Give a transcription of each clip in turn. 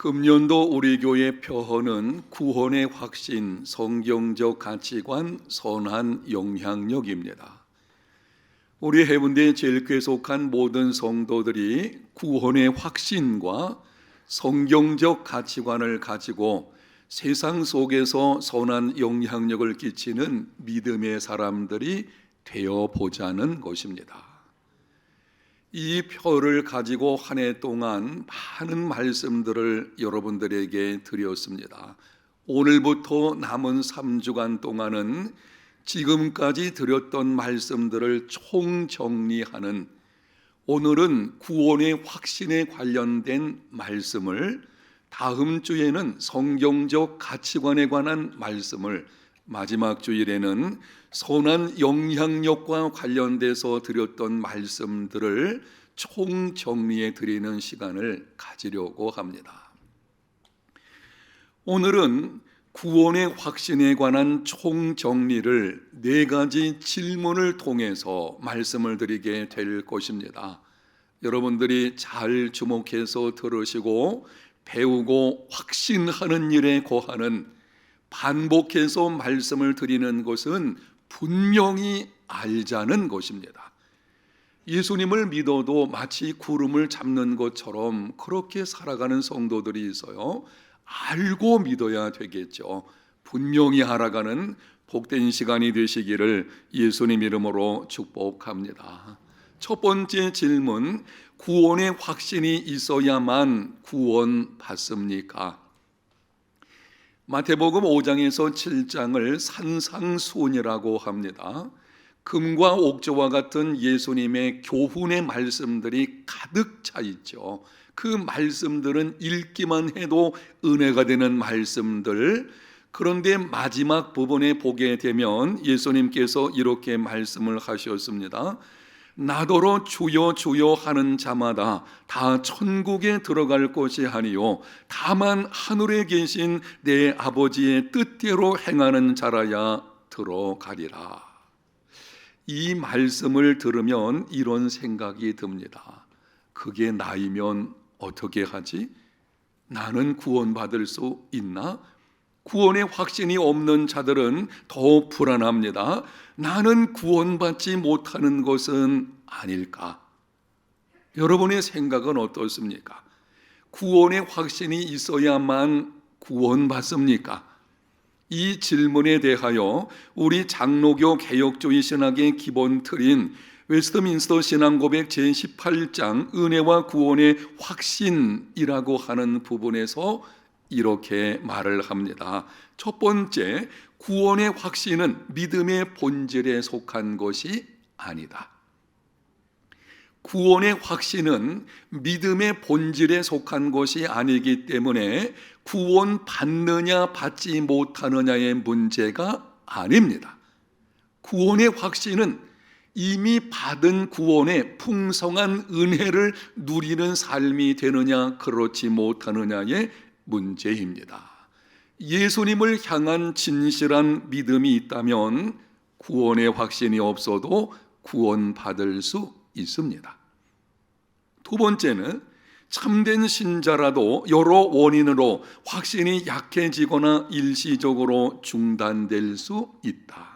금년도 우리 교회 표어는 구원의 확신, 성경적 가치관, 선한 영향력입니다. 우리 해운대 제일교회에 속한 모든 성도들이 구원의 확신과 성경적 가치관을 가지고 세상 속에서 선한 영향력을 끼치는 믿음의 사람들이 되어보자는 것입니다. 이 표를 가지고 한 해 동안 많은 말씀들을 여러분들에게 드렸습니다. 오늘부터 남은 3주간 동안은 지금까지 드렸던 말씀들을 총정리하는, 오늘은 구원의 확신에 관련된 말씀을, 다음 주에는 성경적 가치관에 관한 말씀을, 마지막 주일에는 선한 영향력과 관련돼서 드렸던 말씀들을 총정리해 드리는 시간을 가지려고 합니다. 오늘은 구원의 확신에 관한 총정리를 4가지 질문을 통해서 말씀을 드리게 될 것입니다. 여러분들이 잘 주목해서 들으시고 배우고 확신하는 일에 거하는, 반복해서 말씀을 드리는 것은 분명히 알자는 것입니다. 예수님을 믿어도 마치 구름을 잡는 것처럼 그렇게 살아가는 성도들이 있어요. 알고 믿어야 되겠죠. 분명히 알아가는 복된 시간이 되시기를 예수님 이름으로 축복합니다. 첫 번째 질문, 구원의 확신이 있어야만 구원 받습니까? 마태복음 5장에서 7장을 산상수훈이라고 합니다. 금과 옥조와 같은 예수님의 교훈의 말씀들이 가득 차 있죠. 그 말씀들은 읽기만 해도 은혜가 되는 말씀들. 그런데 마지막 부분에 보게 되면 예수님께서 이렇게 말씀을 하셨습니다. 나더러 주여 주여 하는 자마다 다 천국에 들어갈 것이 아니요 다만 하늘에 계신 내 아버지의 뜻대로 행하는 자라야 들어가리라. 이 말씀을 들으면 이런 생각이 듭니다. 그게 나이면 어떻게 하지? 나는 구원받을 수 있나? 구원의 확신이 없는 자들은 더 불안합니다. 나는 구원받지 못하는 것은 아닐까? 여러분의 생각은 어떻습니까? 구원의 확신이 있어야만 구원받습니까? 이 질문에 대하여 우리 장로교 개혁주의 신학의 기본 틀인 웨스트민스터 신앙고백 제18장 은혜와 구원의 확신이라고 하는 부분에서 이렇게 말을 합니다. 첫 번째, 구원의 확신은 믿음의 본질에 속한 것이 아니다. 구원의 확신은 믿음의 본질에 속한 것이 아니기 때문에 구원 받느냐 받지 못하느냐의 문제가 아닙니다. 구원의 확신은 이미 받은 구원의 풍성한 은혜를 누리는 삶이 되느냐 그렇지 못하느냐의 문제입니다. 예수님을 향한 진실한 믿음이 있다면 구원의 확신이 없어도 구원받을 수 있습니다. 두 번째는 참된 신자라도 여러 원인으로 확신이 약해지거나 일시적으로 중단될 수 있다.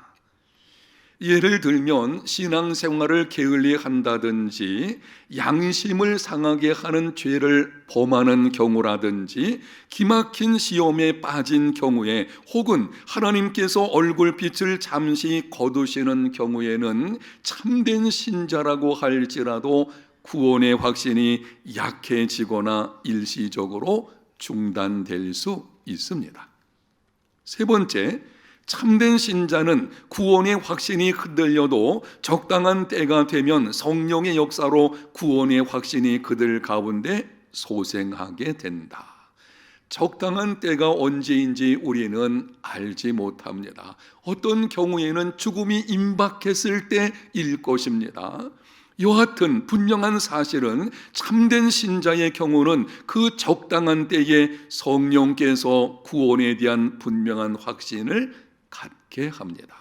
예를 들면 신앙생활을 게을리한다든지 양심을 상하게 하는 죄를 범하는 경우라든지 기막힌 시험에 빠진 경우에 혹은 하나님께서 얼굴빛을 잠시 거두시는 경우에는 참된 신자라고 할지라도 구원의 확신이 약해지거나 일시적으로 중단될 수 있습니다. 세 번째, 참된 신자는 구원의 확신이 흔들려도 적당한 때가 되면 성령의 역사로 구원의 확신이 그들 가운데 소생하게 된다. 적당한 때가 언제인지 우리는 알지 못합니다. 어떤 경우에는 죽음이 임박했을 때일 것입니다. 여하튼 분명한 사실은 참된 신자의 경우는 그 적당한 때에 성령께서 구원에 대한 분명한 확신을 갖게 합니다.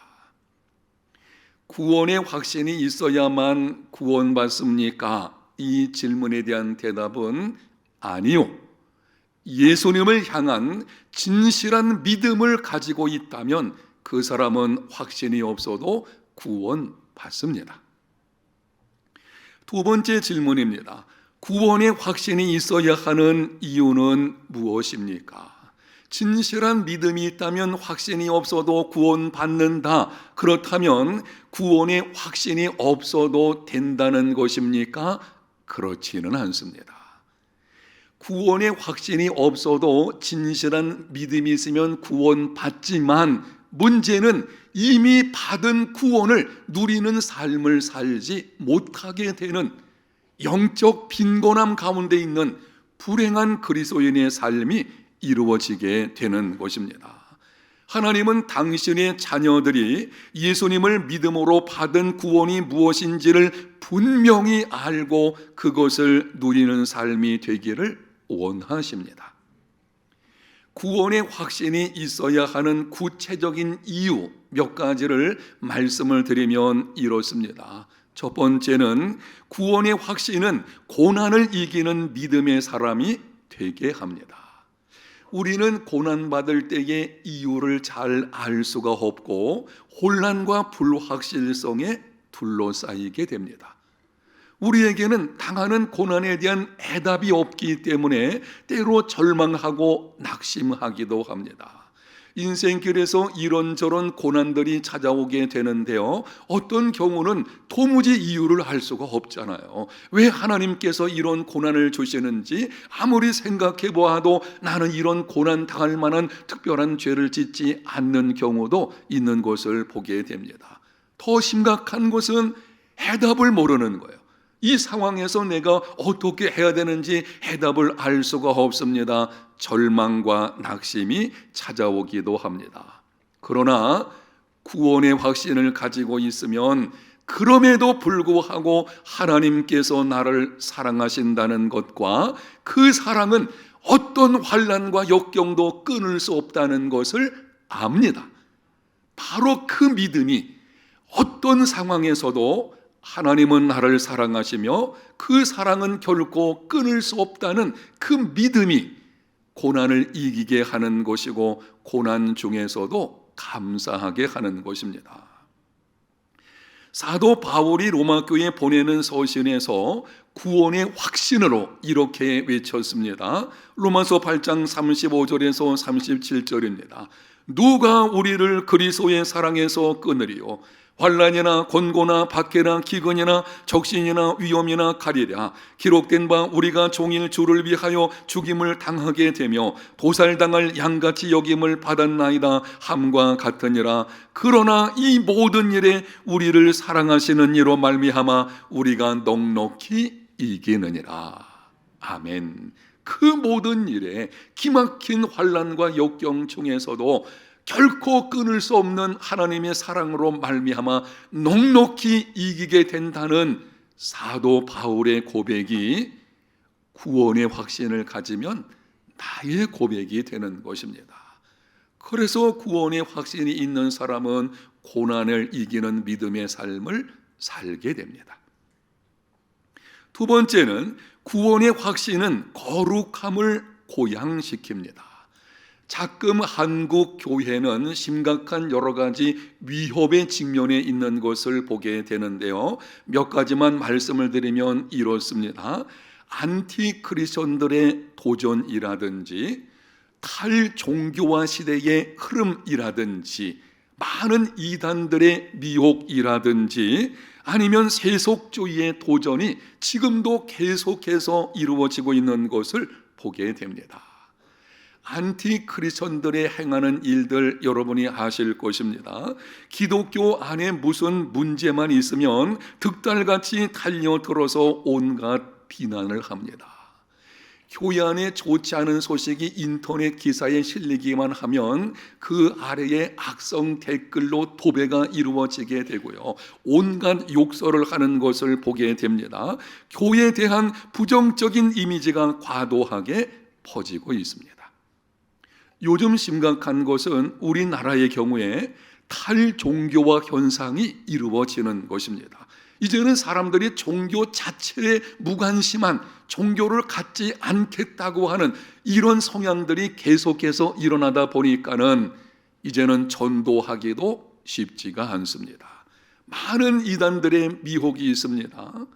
구원의 확신이 있어야만 구원받습니까? 이 질문에 대한 대답은 아니요. 예수님을 향한 진실한 믿음을 가지고 있다면 그 사람은 확신이 없어도 구원받습니다. 두 번째 질문입니다. 구원의 확신이 있어야 하는 이유는 무엇입니까? 진실한 믿음이 있다면 확신이 없어도 구원받는다. 그렇다면 구원의 확신이 없어도 된다는 것입니까? 그렇지는 않습니다. 구원의 확신이 없어도 진실한 믿음이 있으면 구원받지만 문제는 이미 받은 구원을 누리는 삶을 살지 못하게 되는 영적 빈곤함 가운데 있는 불행한 그리스도인의 삶이 이루어지게 되는 것입니다. 하나님은 당신의 자녀들이 예수님을 믿음으로 받은 구원이 무엇인지를 분명히 알고 그것을 누리는 삶이 되기를 원하십니다. 구원의 확신이 있어야 하는 구체적인 이유 몇 가지를 말씀을 드리면 이렇습니다. 첫 번째는 구원의 확신은 고난을 이기는 믿음의 사람이 되게 합니다. 우리는 고난받을 때의 이유를 잘 알 수가 없고 혼란과 불확실성에 둘러싸이게 됩니다. 우리에게는 당하는 고난에 대한 해답이 없기 때문에 때로 절망하고 낙심하기도 합니다. 인생길에서 이런저런 고난들이 찾아오게 되는데요, 어떤 경우는 도무지 이유를 알 수가 없잖아요. 왜 하나님께서 이런 고난을 주시는지 아무리 생각해 보아도 나는 이런 고난 당할 만한 특별한 죄를 짓지 않는 경우도 있는 것을 보게 됩니다. 더 심각한 것은 해답을 모르는 거예요. 이 상황에서 내가 어떻게 해야 되는지 해답을 알 수가 없습니다. 절망과 낙심이 찾아오기도 합니다. 그러나 구원의 확신을 가지고 있으면 그럼에도 불구하고 하나님께서 나를 사랑하신다는 것과 그 사랑은 어떤 환난과 역경도 끊을 수 없다는 것을 압니다. 바로 그 믿음이 어떤 상황에서도 하나님은 나를 사랑하시며 그 사랑은 결코 끊을 수 없다는 그 믿음이 고난을 이기게 하는 것이고 고난 중에서도 감사하게 하는 것입니다. 사도 바울이 로마 교회에 보내는 서신에서 구원의 확신으로 이렇게 외쳤습니다. 로마서 8장 35절에서 37절입니다. 누가 우리를 그리스도의 사랑에서 끊으리요? 환난이나 곤고나 박해나 기근이나 적신이나 위험이나 가리랴. 기록된 바 우리가 종일 주를 위하여 죽임을 당하게 되며 도살당할 양같이 여김을 받았나이다 함과 같으니라. 그러나 이 모든 일에 우리를 사랑하시는 이로 말미암아 우리가 넉넉히 이기느니라. 아멘. 그 모든 일에 기막힌 환난과 역경 중에서도 결코 끊을 수 없는 하나님의 사랑으로 말미암아 넉넉히 이기게 된다는 사도 바울의 고백이 구원의 확신을 가지면 나의 고백이 되는 것입니다. 그래서 구원의 확신이 있는 사람은 고난을 이기는 믿음의 삶을 살게 됩니다. 두 번째는 구원의 확신은 거룩함을 고양시킵니다. 자금 한국 교회는 심각한 여러 가지 위협의 직면에 있는 것을 보게 되는데요, 몇 가지만 말씀을 드리면 이렇습니다. 안티크리스천들의 도전이라든지 탈종교화 시대의 흐름이라든지 많은 이단들의 미혹이라든지 아니면 세속주의의 도전이 지금도 계속해서 이루어지고 있는 것을 보게 됩니다. 안티크리스천들의 행하는 일들 여러분이 아실 것입니다. 기독교 안에 무슨 문제만 있으면 득달같이 달려들어서 온갖 비난을 합니다. 교회 안에 좋지 않은 소식이 인터넷 기사에 실리기만 하면 그 아래에 악성 댓글로 도배가 이루어지게 되고요, 온갖 욕설을 하는 것을 보게 됩니다. 교회에 대한 부정적인 이미지가 과도하게 퍼지고 있습니다. 요즘 심각한 것은 우리나라의 경우에 탈종교화 현상이 이루어지는 것입니다. 이제는 사람들이 종교 자체에 무관심한, 종교를 갖지 않겠다고 하는 이런 성향들이 계속해서 일어나다 보니까는 이제는 전도하기도 쉽지가 않습니다. 많은 이단들의 미혹이 있습니다.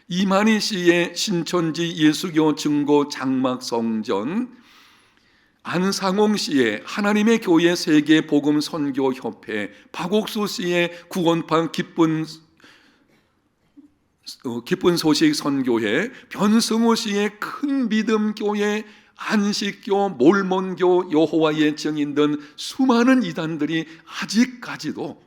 이만희 씨의 신천지 예수교 증거 장막 성전, 안상홍 씨의 하나님의 교회 세계 복음 선교 협회, 박옥수 씨의 구원판 기쁜 소식 선교회, 변승호 씨의 큰 믿음 교회, 안식교, 몰몬교, 여호와의 증인 등 수많은 이단들이 아직까지도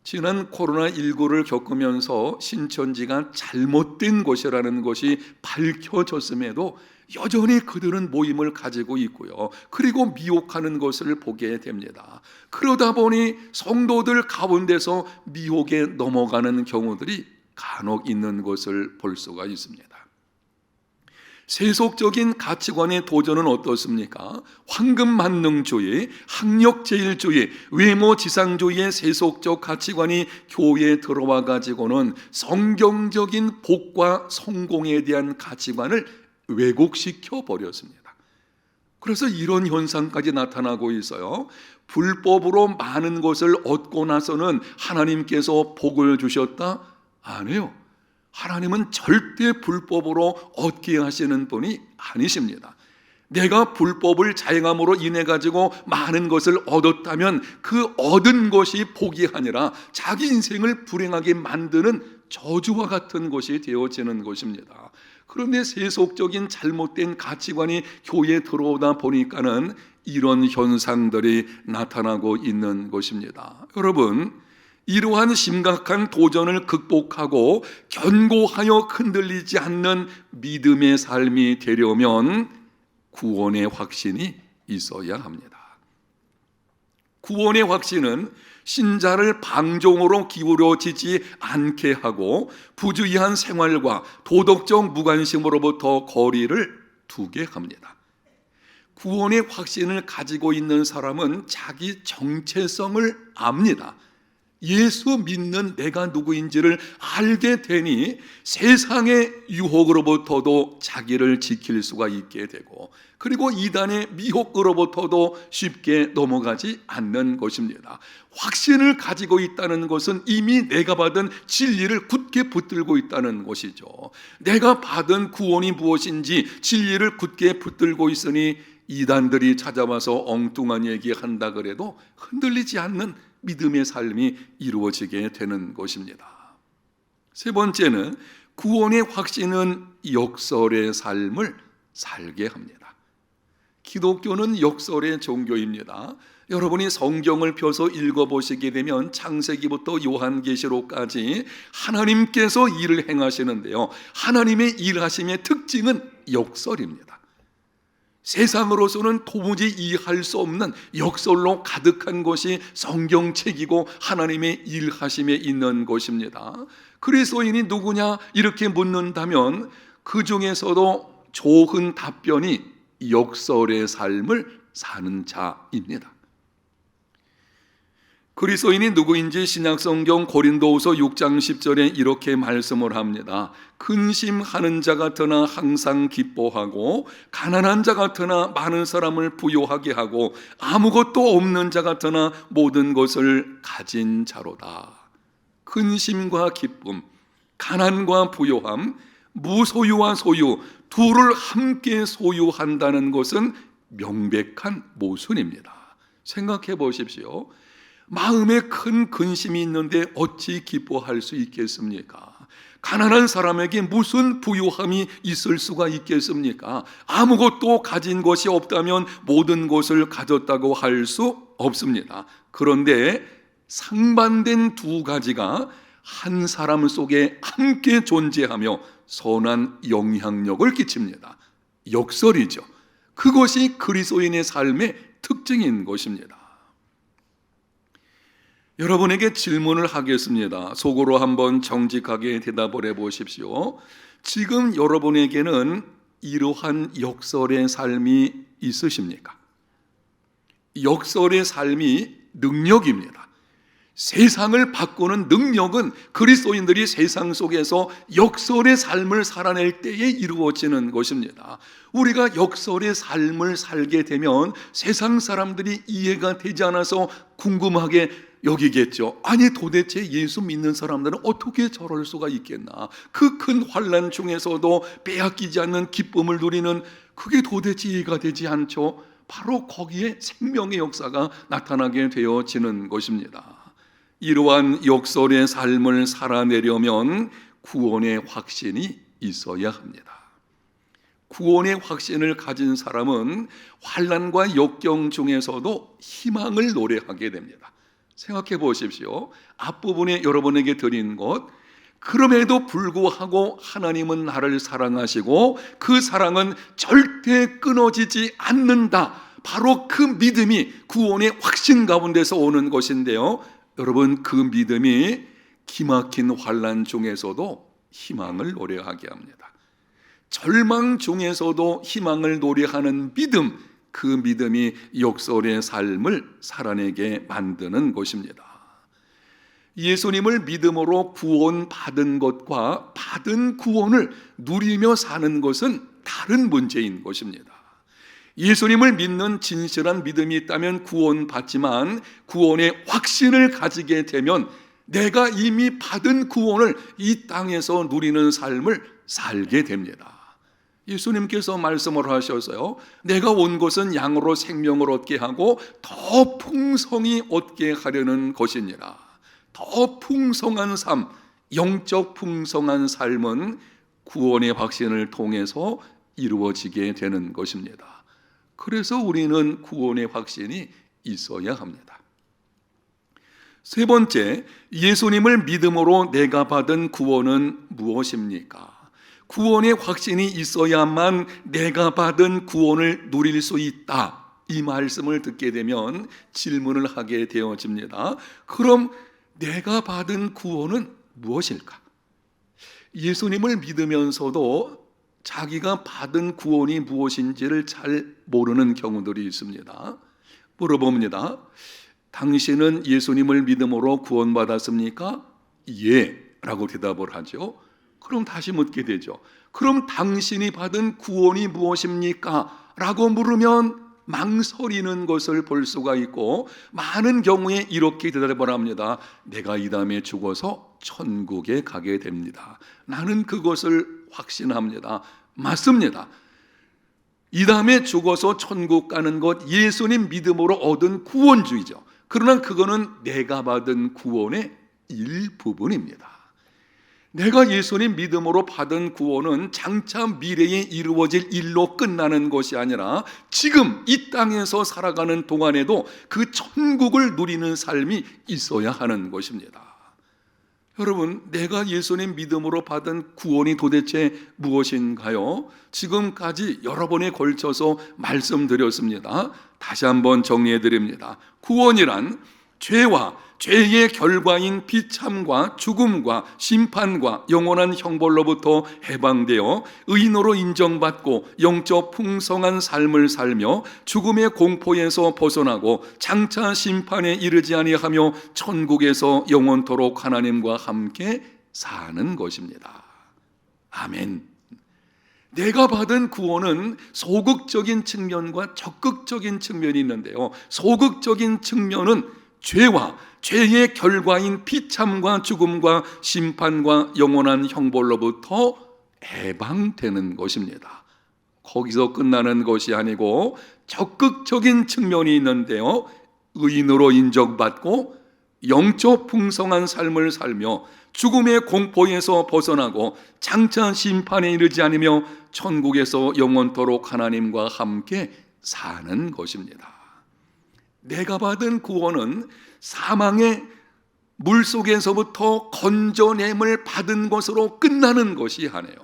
지난 코로나19를 겪으면서 신천지가 잘못된 것이라는 것이 밝혀졌음에도 여전히 그들은 모임을 가지고 있고요, 그리고 미혹하는 것을 보게 됩니다. 그러다 보니 성도들 가운데서 미혹에 넘어가는 경우들이 간혹 있는 것을 볼 수가 있습니다. 세속적인 가치관의 도전은 어떻습니까? 황금만능주의, 학력제일주의, 외모지상주의의 세속적 가치관이 교회에 들어와 가지고는 성경적인 복과 성공에 대한 가치관을 왜곡시켜 버렸습니다. 그래서 이런 현상까지 나타나고 있어요. 불법으로 많은 것을 얻고 나서는 하나님께서 복을 주셨다? 아니에요. 하나님은 절대 불법으로 얻게 하시는 분이 아니십니다. 내가 불법을 자행함으로 인해 가지고 많은 것을 얻었다면 그 얻은 것이 복이 아니라 자기 인생을 불행하게 만드는 저주와 같은 것이 되어지는 것입니다. 그런데 세속적인 잘못된 가치관이 교회에 들어오다 보니까는 이런 현상들이 나타나고 있는 것입니다. 여러분, 이러한 심각한 도전을 극복하고 견고하여 흔들리지 않는 믿음의 삶이 되려면 구원의 확신이 있어야 합니다. 구원의 확신은 신자를 방종으로 기울어지지 않게 하고 부주의한 생활과 도덕적 무관심으로부터 거리를 두게 합니다. 구원의 확신을 가지고 있는 사람은 자기 정체성을 압니다. 예수 믿는 내가 누구인지를 알게 되니 세상의 유혹으로부터도 자기를 지킬 수가 있게 되고, 그리고 이단의 미혹으로부터도 쉽게 넘어가지 않는 것입니다. 확신을 가지고 있다는 것은 이미 내가 받은 진리를 굳게 붙들고 있다는 것이죠. 내가 받은 구원이 무엇인지 진리를 굳게 붙들고 있으니 이단들이 찾아와서 엉뚱한 얘기한다 그래도 흔들리지 않는 믿음의 삶이 이루어지게 되는 것입니다. 세 번째는 구원의 확신은 역설의 삶을 살게 합니다. 기독교는 역설의 종교입니다. 여러분이 성경을 펴서 읽어보시게 되면 창세기부터 요한계시록까지 하나님께서 일을 행하시는데요, 하나님의 일하심의 특징은 역설입니다. 세상으로서는 도무지 이해할 수 없는 역설로 가득한 것이 성경책이고 하나님의 일하심에 있는 것입니다. 그리스도인이 누구냐 이렇게 묻는다면 그 중에서도 좋은 답변이 역설의 삶을 사는 자입니다. 그리스도인이 누구인지 신약성경 고린도후서 6장 10절에 이렇게 말씀을 합니다. 근심하는 자 같으나 항상 기뻐하고, 가난한 자 같으나 많은 사람을 부요하게 하고, 아무것도 없는 자 같으나 모든 것을 가진 자로다. 근심과 기쁨, 가난과 부요함, 무소유와 소유, 둘을 함께 소유한다는 것은 명백한 모순입니다. 생각해 보십시오. 마음에 큰 근심이 있는데 어찌 기뻐할 수 있겠습니까? 가난한 사람에게 무슨 부유함이 있을 수가 있겠습니까? 아무것도 가진 것이 없다면 모든 것을 가졌다고 할 수 없습니다. 그런데 상반된 두 가지가 한 사람 속에 함께 존재하며 선한 영향력을 끼칩니다. 역설이죠. 그것이 그리스도인의 삶의 특징인 것입니다. 여러분에게 질문을 하겠습니다. 속으로 한번 정직하게 대답을 해보십시오. 지금 여러분에게는 이러한 역설의 삶이 있으십니까? 역설의 삶이 능력입니다. 세상을 바꾸는 능력은 그리스도인들이 세상 속에서 역설의 삶을 살아낼 때에 이루어지는 것입니다. 우리가 역설의 삶을 살게 되면 세상 사람들이 이해가 되지 않아서 궁금하게 여기겠죠. 아니 도대체 예수 믿는 사람들은 어떻게 저럴 수가 있겠나? 그 큰 환난 중에서도 빼앗기지 않는 기쁨을 누리는, 그게 도대체 이해가 되지 않죠. 바로 거기에 생명의 역사가 나타나게 되어지는 것입니다. 이러한 역설의 삶을 살아내려면 구원의 확신이 있어야 합니다. 구원의 확신을 가진 사람은 환난과 역경 중에서도 희망을 노래하게 됩니다. 생각해 보십시오. 앞부분에 여러분에게 드린 것, 그럼에도 불구하고 하나님은 나를 사랑하시고 그 사랑은 절대 끊어지지 않는다. 바로 그 믿음이 구원의 확신 가운데서 오는 것인데요, 여러분, 그 믿음이 기막힌 환난 중에서도 희망을 노래하게 합니다. 절망 중에서도 희망을 노래하는 믿음, 그 믿음이 역설의 삶을 살아내게 만드는 것입니다. 예수님을 믿음으로 구원받은 것과 받은 구원을 누리며 사는 것은 다른 문제인 것입니다. 예수님을 믿는 진실한 믿음이 있다면 구원받지만 구원의 확신을 가지게 되면 내가 이미 받은 구원을 이 땅에서 누리는 삶을 살게 됩니다. 예수님께서 말씀을 하셔서요, 내가 온 것은 양으로 생명을 얻게 하고 더 풍성히 얻게 하려는 것이니라. 더 풍성한 삶, 영적 풍성한 삶은 구원의 확신을 통해서 이루어지게 되는 것입니다. 그래서 우리는 구원의 확신이 있어야 합니다. 세 번째, 예수님을 믿음으로 내가 받은 구원은 무엇입니까? 구원의 확신이 있어야만 내가 받은 구원을 누릴 수 있다. 이 말씀을 듣게 되면 질문을 하게 되어집니다. 그럼 내가 받은 구원은 무엇일까? 예수님을 믿으면서도 자기가 받은 구원이 무엇인지를 잘 모르는 경우들이 있습니다. 물어봅니다. 당신은 예수님을 믿음으로 구원받았습니까? 예 라고 대답을 하죠. 그럼 다시 묻게 되죠. 그럼 당신이 받은 구원이 무엇입니까? 라고 물으면 망설이는 것을 볼 수가 있고, 많은 경우에 이렇게 대답을 합니다. 내가 이 다음에 죽어서 천국에 가게 됩니다. 나는 그것을 확신합니다. 맞습니다. 이 다음에 죽어서 천국 가는 것, 예수님 믿음으로 얻은 구원주의죠. 그러나 그거는 내가 받은 구원의 일부분입니다. 내가 예수님 믿음으로 받은 구원은 장차 미래에 이루어질 일로 끝나는 것이 아니라 지금 이 땅에서 살아가는 동안에도 그 천국을 누리는 삶이 있어야 하는 것입니다. 여러분, 내가 예수님 믿음으로 받은 구원이 도대체 무엇인가요? 지금까지 여러 번에 걸쳐서 말씀드렸습니다. 다시 한번 정리해 드립니다. 구원이란 죄와 죄의 결과인 비참과 죽음과 심판과 영원한 형벌로부터 해방되어 의인으로 인정받고 영적 풍성한 삶을 살며 죽음의 공포에서 벗어나고 장차 심판에 이르지 아니하며 천국에서 영원토록 하나님과 함께 사는 것입니다. 아멘. 내가 받은 구원은 소극적인 측면과 적극적인 측면이 있는데요, 소극적인 측면은 죄와 죄의 결과인 비참과 죽음과 심판과 영원한 형벌로부터 해방되는 것입니다. 거기서 끝나는 것이 아니고 적극적인 측면이 있는데요, 의인으로 인정받고 영적 풍성한 삶을 살며 죽음의 공포에서 벗어나고 장차 심판에 이르지 않으며 천국에서 영원토록 하나님과 함께 사는 것입니다. 내가 받은 구원은 사망의 물속에서부터 건져냄을 받은 것으로 끝나는 것이 아니에요.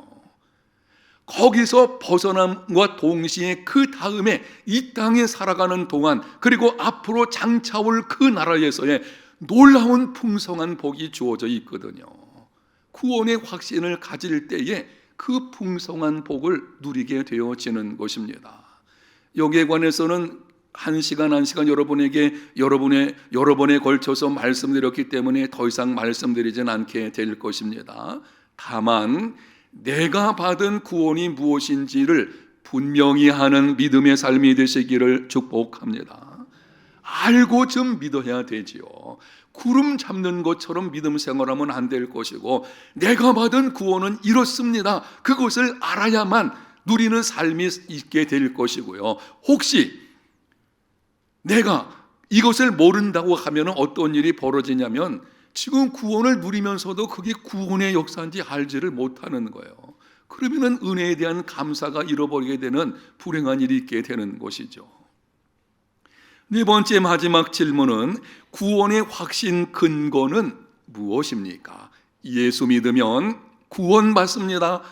거기서 벗어남과 동시에 그 다음에 이 땅에 살아가는 동안, 그리고 앞으로 장차 올 그 나라에서의 놀라운 풍성한 복이 주어져 있거든요. 구원의 확신을 가질 때에 그 풍성한 복을 누리게 되어지는 것입니다. 여기에 관해서는 한 시간 여러분에게 여러 번에 걸쳐서 말씀드렸기 때문에 더 이상 말씀드리진 않게 될 것입니다. 다만 내가 받은 구원이 무엇인지를 분명히 하는 믿음의 삶이 되시기를 축복합니다. 알고 좀 믿어야 되지요. 구름 잡는 것처럼 믿음 생활하면 안 될 것이고, 내가 받은 구원은 이렇습니다. 그것을 알아야만 누리는 삶이 있게 될 것이고요. 혹시 내가 이것을 모른다고 하면 어떤 일이 벌어지냐면, 지금 구원을 누리면서도 그게 구원의 역사인지 알지를 못하는 거예요. 그러면 은혜에 대한 감사가 잃어버리게 되는 불행한 일이 있게 되는 것이죠. 네 번째 마지막 질문은, 구원의 확신 근거는 무엇입니까? 예수 믿으면 구원받습니다.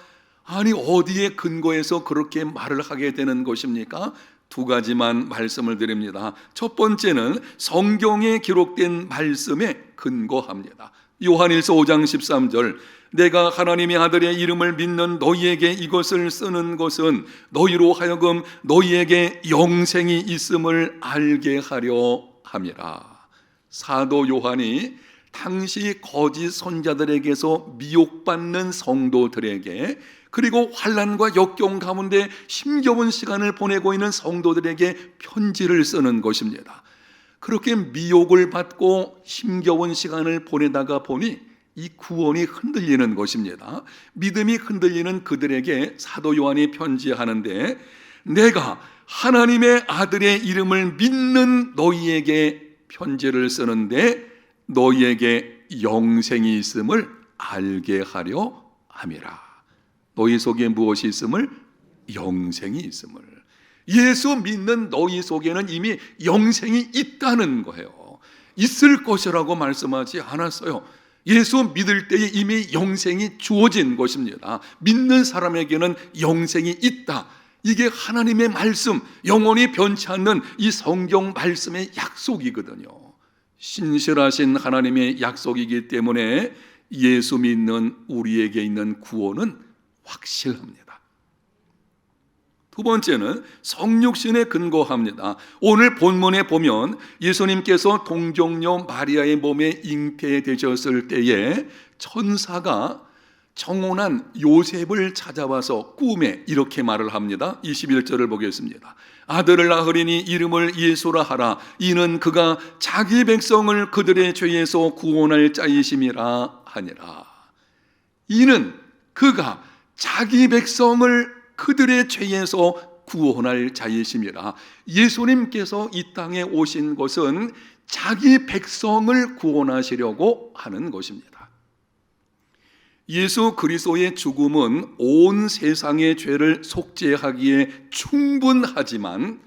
아니, 어디에 근거해서 그렇게 말을 하게 되는 것입니까? 두 가지만 말씀을 드립니다. 첫 번째는 성경에 기록된 말씀에 근거합니다. 요한일서 5장 13절, 내가 하나님의 아들의 이름을 믿는 너희에게 이것을 쓰는 것은 너희로 하여금 너희에게 영생이 있음을 알게 하려 함이라. 사도 요한이 당시 거짓 선자들에게서 미혹받는 성도들에게, 그리고 환난과 역경 가운데 힘겨운 시간을 보내고 있는 성도들에게 편지를 쓰는 것입니다. 그렇게 미혹을 받고 힘겨운 시간을 보내다가 보니 이 구원이 흔들리는 것입니다. 믿음이 흔들리는 그들에게 사도 요한이 편지하는데, 내가 하나님의 아들의 이름을 믿는 너희에게 편지를 쓰는데 너희에게 영생이 있음을 알게 하려 함이라. 너희 속에 무엇이 있음을? 영생이 있음을. 예수 믿는 너희 속에는 이미 영생이 있다는 거예요. 있을 것이라고 말씀하지 않았어요. 예수 믿을 때에 이미 영생이 주어진 것입니다. 믿는 사람에게는 영생이 있다. 이게 하나님의 말씀, 영원히 변치 않는 이 성경 말씀의 약속이거든요. 신실하신 하나님의 약속이기 때문에 예수 믿는 우리에게 있는 구원은 확실합니다. 두 번째는 성육신에 근거합니다. 오늘 본문에 보면 예수님께서 동정녀 마리아의 몸에 잉태되셨을 때에 천사가 청혼한 요셉을 찾아와서 꿈에 이렇게 말을 합니다. 21절을 보겠습니다. 아들을 낳으리니 이름을 예수라 하라. 이는 그가 자기 백성을 그들의 죄에서 구원할 자이심이라 하니라. 이는 그가 자기 백성을 그들의 죄에서 구원할 자이심이라. 예수님께서 이 땅에 오신 것은 자기 백성을 구원하시려고 하는 것입니다. 예수 그리스도의 죽음은 온 세상의 죄를 속죄하기에 충분하지만,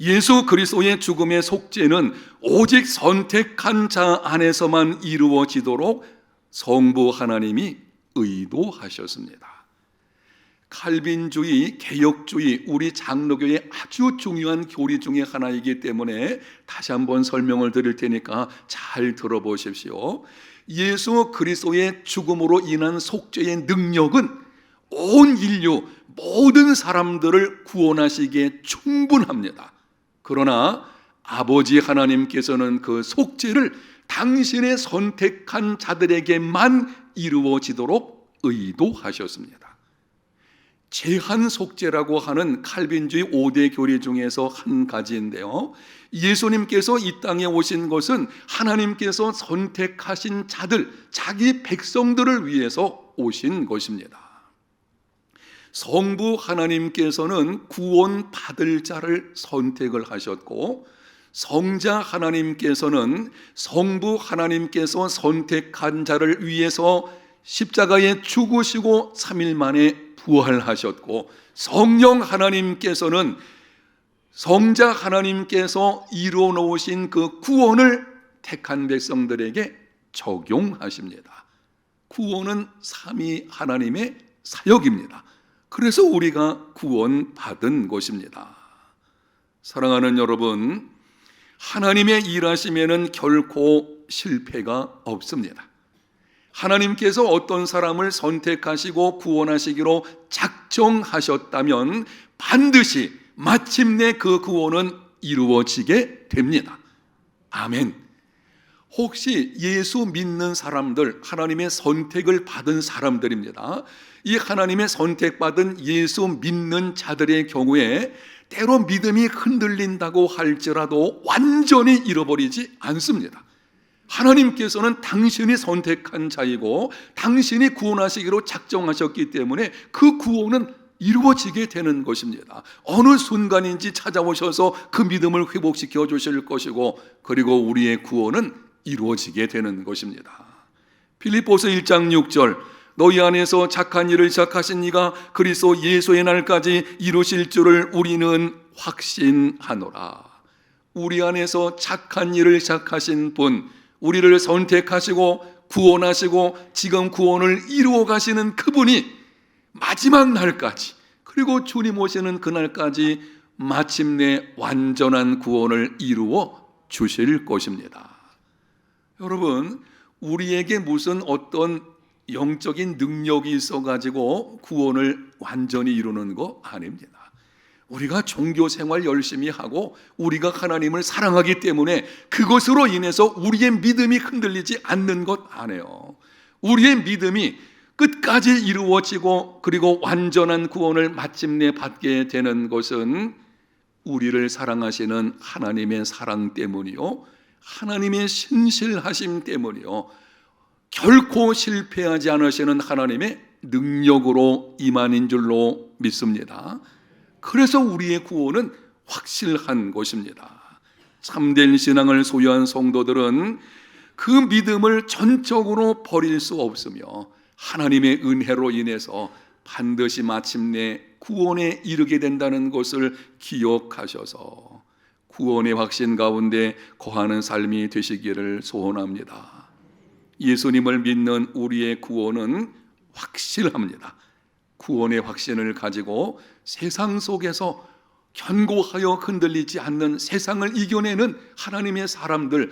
예수 그리스도의 죽음의 속죄는 오직 선택한 자 안에서만 이루어지도록 성부 하나님이 의도하셨습니다. 칼빈주의, 개혁주의, 우리 장로교의 아주 중요한 교리 중에 하나이기 때문에 다시 한번 설명을 드릴 테니까 잘 들어보십시오. 예수 그리스도의 죽음으로 인한 속죄의 능력은 온 인류 모든 사람들을 구원하시기에 충분합니다. 그러나 아버지 하나님께서는 그 속죄를 당신의 선택한 자들에게만 이루어지도록 의도하셨습니다. 제한 속죄라고 하는 칼빈주의 5대 교리 중에서 한 가지인데요, 예수님께서 이 땅에 오신 것은 하나님께서 선택하신 자들, 자기 백성들을 위해서 오신 것입니다. 성부 하나님께서는 구원 받을 자를 선택을 하셨고, 성자 하나님께서는 성부 하나님께서 선택한 자를 위해서 십자가에 죽으시고 3일 만에 부활하셨고, 성령 하나님께서는 성자 하나님께서 이루어 놓으신 그 구원을 택한 백성들에게 적용하십니다. 구원은 삼위 하나님의 사역입니다. 그래서 우리가 구원받은 것입니다. 사랑하는 여러분, 하나님의 일하심에는 결코 실패가 없습니다. 하나님께서 어떤 사람을 선택하시고 구원하시기로 작정하셨다면 반드시 마침내 그 구원은 이루어지게 됩니다. 아멘. 혹시 예수 믿는 사람들, 하나님의 선택을 받은 사람들입니다. 이 하나님의 선택받은 예수 믿는 자들의 경우에 때로 믿음이 흔들린다고 할지라도 완전히 잃어버리지 않습니다. 하나님께서는 당신이 선택한 자이고 당신이 구원하시기로 작정하셨기 때문에 그 구원은 이루어지게 되는 것입니다. 어느 순간인지 찾아오셔서 그 믿음을 회복시켜 주실 것이고, 그리고 우리의 구원은 이루어지게 되는 것입니다. 빌립보서 1장 6절, 너희 안에서 착한 일을 시작하신 이가 그리스도 예수의 날까지 이루실 줄을 우리는 확신하노라. 우리 안에서 착한 일을 시작하신 분, 우리를 선택하시고 구원하시고 지금 구원을 이루어 가시는 그분이 마지막 날까지, 그리고 주님 오시는 그날까지 마침내 완전한 구원을 이루어 주실 것입니다. 여러분, 우리에게 무슨 어떤 영적인 능력이 있어가지고 구원을 완전히 이루는 거 아닙니다. 우리가 종교 생활 열심히 하고 우리가 하나님을 사랑하기 때문에 그것으로 인해서 우리의 믿음이 흔들리지 않는 것 아니에요. 우리의 믿음이 끝까지 이루어지고 그리고 완전한 구원을 마침내 받게 되는 것은 우리를 사랑하시는 하나님의 사랑 때문이요, 하나님의 신실하심 때문이요, 결코 실패하지 않으시는 하나님의 능력으로 임한인 줄로 믿습니다. 그래서 우리의 구원은 확실한 것입니다. 참된 신앙을 소유한 성도들은 그 믿음을 전적으로 버릴 수 없으며 하나님의 은혜로 인해서 반드시 마침내 구원에 이르게 된다는 것을 기억하셔서 구원의 확신 가운데 거하는 삶이 되시기를 소원합니다. 예수님을 믿는 우리의 구원은 확실합니다. 구원의 확신을 가지고 세상 속에서 견고하여 흔들리지 않는, 세상을 이겨내는 하나님의 사람들,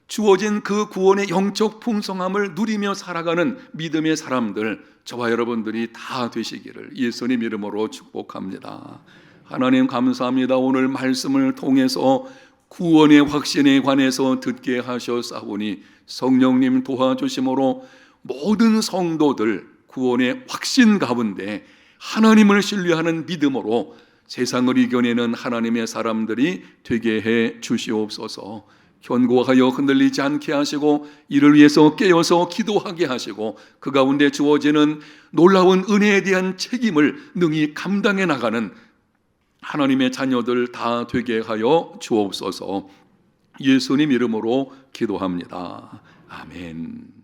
주어진 그 구원의 영적 풍성함을 누리며 살아가는 믿음의 사람들, 저와 여러분들이 다 되시기를 예수님 이름으로 축복합니다. 하나님 감사합니다. 오늘 말씀을 통해서 구원의 확신에 관해서 듣게 하셨사오니 성령님 도와주심으로 모든 성도들 구원의 확신 가운데 하나님을 신뢰하는 믿음으로 세상을 이겨내는 하나님의 사람들이 되게 해 주시옵소서. 견고하여 흔들리지 않게 하시고 이를 위해서 깨어서 기도하게 하시고 그 가운데 주어지는 놀라운 은혜에 대한 책임을 능히 감당해 나가는 하나님의 자녀들 다 되게 하여 주옵소서. 예수님 이름으로 기도합니다. 아멘.